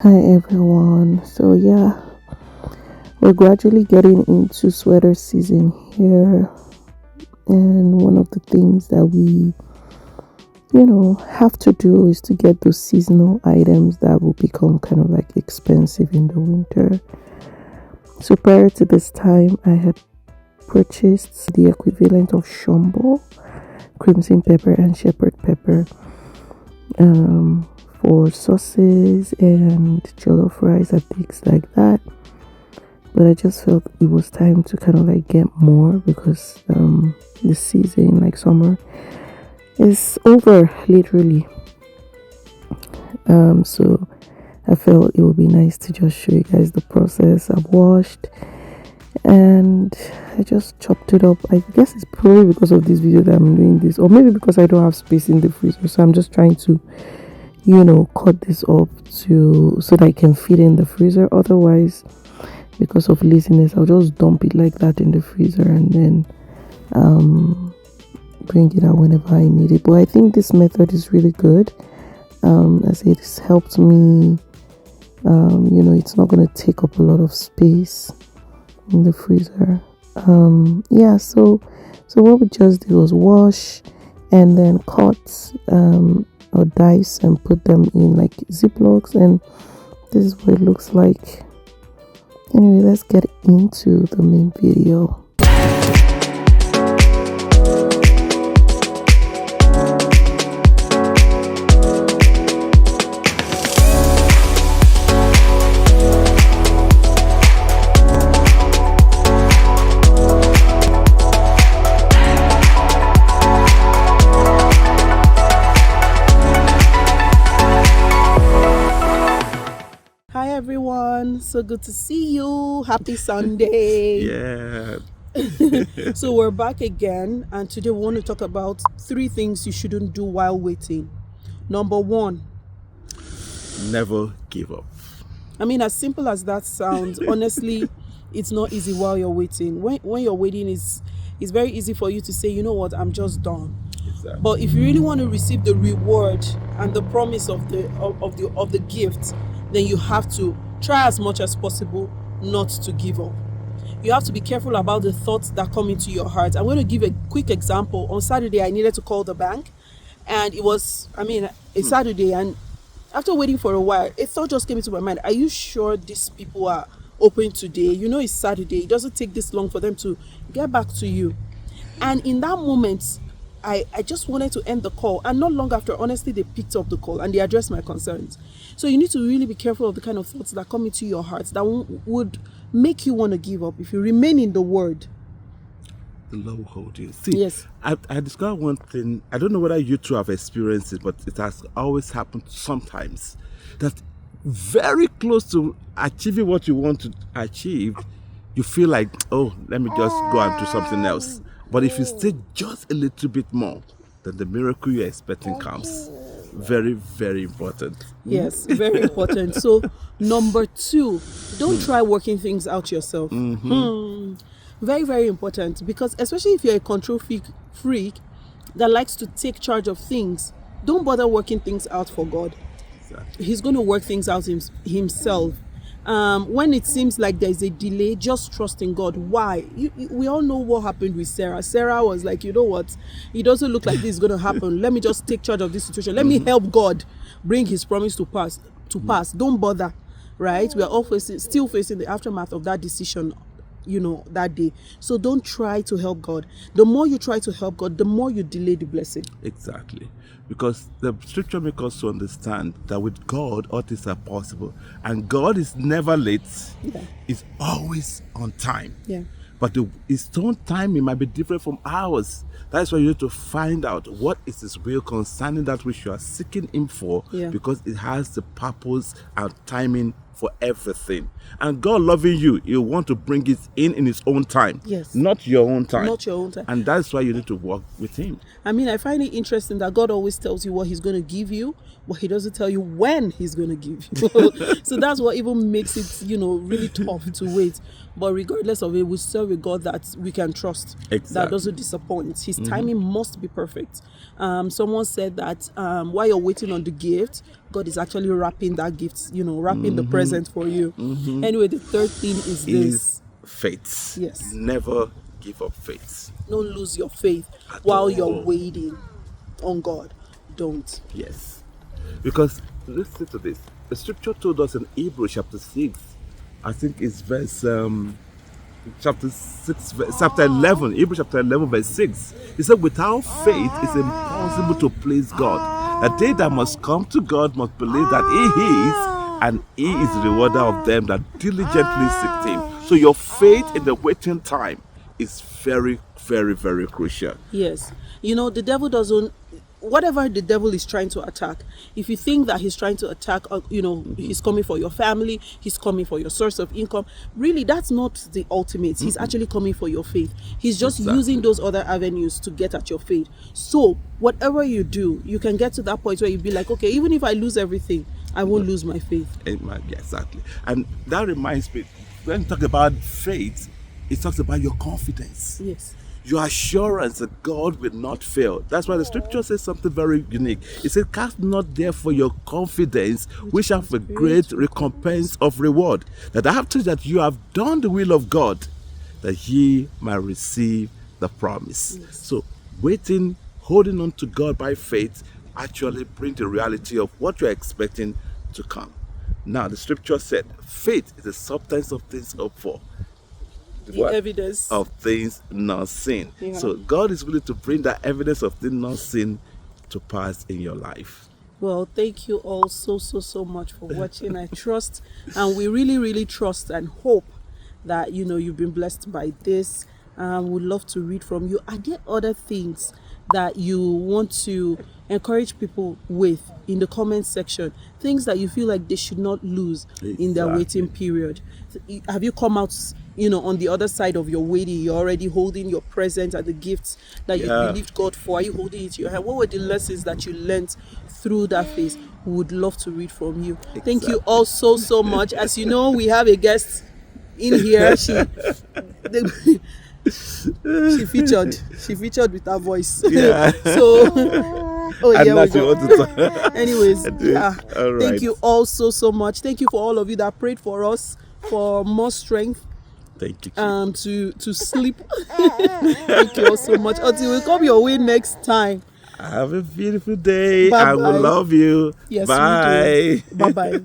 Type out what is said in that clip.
Hi everyone. So yeah, we're gradually getting into sweater season here, and one of the things that we have to do is to get those seasonal items that will become kind of like expensive in the winter. So prior to this time, I had purchased the equivalent of Shumbo, crimson pepper and shepherd pepper um for sauces and jollof rice and things like that. But I just felt it was time to kind of like get more because the season, like summer, is over literally. So I felt it would be nice to just show you guys the process. I've washed and I just chopped it up. I guess it's probably because of this video that I'm doing this, or maybe because I don't have space in the freezer. So I'm just trying to, cut this up to so that I can fit in the freezer. Otherwise, because of laziness, I'll just dump it like that in the freezer and then bring it out whenever I need it. But I think this method is really good, as it's helped me. It's not going to take up a lot of space in the freezer. Yeah, so what we just did was wash and then cut or dice and put them in like ziplocs, and this is what it looks like. Anyway, let's get into the main video. Hi everyone, so good to see you. Happy Sunday. Yeah. So we're back again, and today we want to talk about 3 things you shouldn't do while waiting. Number 1, Never give up. I mean, as simple as that sounds, honestly, it's not easy while you're waiting. When you're waiting, it's very easy for you to say, you know what, I'm just done. Exactly. But if you really want to receive the reward and the promise of the gift, then you have to try as much as possible not to give up. You have to be careful about the thoughts that come into your heart. I'm going to give a quick example. On Saturday, I needed to call the bank, and it was, a Saturday, and after waiting for a while, a thought just came into my mind. Are you sure these people are open today? You know, it's Saturday. It doesn't take this long for them to get back to you. And in that moment, I just wanted to end the call. And not long after, honestly, they picked up the call and they addressed my concerns. So you need to really be careful of the kind of thoughts that come into your heart that would make you want to give up. If you remain in the word, The Lord will hold you. See, yes, I discovered one thing. I don't know whether you two have experienced it, but it has always happened sometimes. That very close to achieving what you want to achieve, you feel like, oh, let me just go and do something else. But if you stay just a little bit more, then the miracle you're expecting comes. Very, very important. yes, very important. So number 2, don't try working things out yourself. Very, very important, because especially if you're a control freak that likes to take charge of things, don't bother working things out for God. Exactly. He's going to work things out himself. When it seems like there's a delay, just trust in God. Why? We all know what happened with Sarah. Sarah was like, you know what? It doesn't look like this is going to happen. Let me just take charge of this situation. Let me help God bring his promise to pass. Don't bother, right? We are all still facing the aftermath of that decision, that day. So don't try to help God. The more you try to help God, the more you delay the blessing. Exactly. Because the scripture makes us to understand that with God, all things are possible. And God is never late. Yeah. He's always on time. Yeah. But his own timing might be different from ours. That's why you need to find out what is his will concerning that which you are seeking him for. Yeah. Because it has the purpose and timing for everything. And God loving you, he'll want to bring it in his own time. Yes. Not your own time. Not your own time. And that's why you need to work with him. I mean, I find it interesting that God always tells you what he's going to give you, but he doesn't tell you when he's going to give you. So that's what even makes it, really tough to wait. But regardless of it, we serve a God that we can trust, Exactly. that doesn't disappoint. His timing must be perfect. Someone said that while you're waiting on the gift, God is actually wrapping that gift, wrapping the present for you. Anyway, the third thing is this. Faith. Yes. Never give up faith. Don't lose your faith At while all. you're waiting on God. Don't. Yes. Because listen to this. The scripture told us in Hebrews chapter 6, I think it's verse chapter 11, Hebrews chapter 11, verse 6. He said, without faith it's impossible to please God. That they that must come to God must believe that He is, and He is the rewarder of them that diligently seek Him. So your faith in the waiting time is very, very, very crucial. Yes. The devil doesn't, whatever the devil is trying to attack, if you think that he's trying to attack, he's coming for your family, he's coming for your source of income, really, that's not the ultimate. He's actually coming for your faith. He's just using those other avenues to get at your faith. So whatever you do, you can get to that point where you'd be like, okay, even if I lose everything, I won't lose my faith. Yeah, exactly. And that reminds me, when you talk about faith, it talks about your confidence. Yes. Your assurance that God will not fail. That's why the scripture says something very unique. It says, cast not therefore your confidence, which have a great recompense of reward. That after that you have done the will of God, that ye might receive the promise. Yes. So waiting, holding on to God by faith, actually bring the reality of what you're expecting to come. Now the scripture said, faith is the substance of things hoped for, The evidence of things not seen. Yeah. So God is willing to bring that evidence of things not seen to pass in your life. Well, thank you all so much for watching. I trust, and we really, really trust and hope that, you've been blessed by this. Would love to read from you. Are there other things that you want to encourage people with in the comment section? Things that you feel like they should not lose in their waiting period. Have you come out, on the other side of your waiting? You're already holding your present and the gifts that you believed God for. Are you holding it to your hand? What were the lessons that you learned through that phase? We would love to read from you. Exactly. Thank you all so much. As you know, we have a guest in here. She featured with her voice. Yeah. Anyways, right. Thank you all so much. Thank you for all of you that prayed for us for more strength. Thank you. To sleep. Thank you all so much. Until we come your way next time. Have a beautiful day. Bye-bye. I will love you. Yes, bye. Bye bye.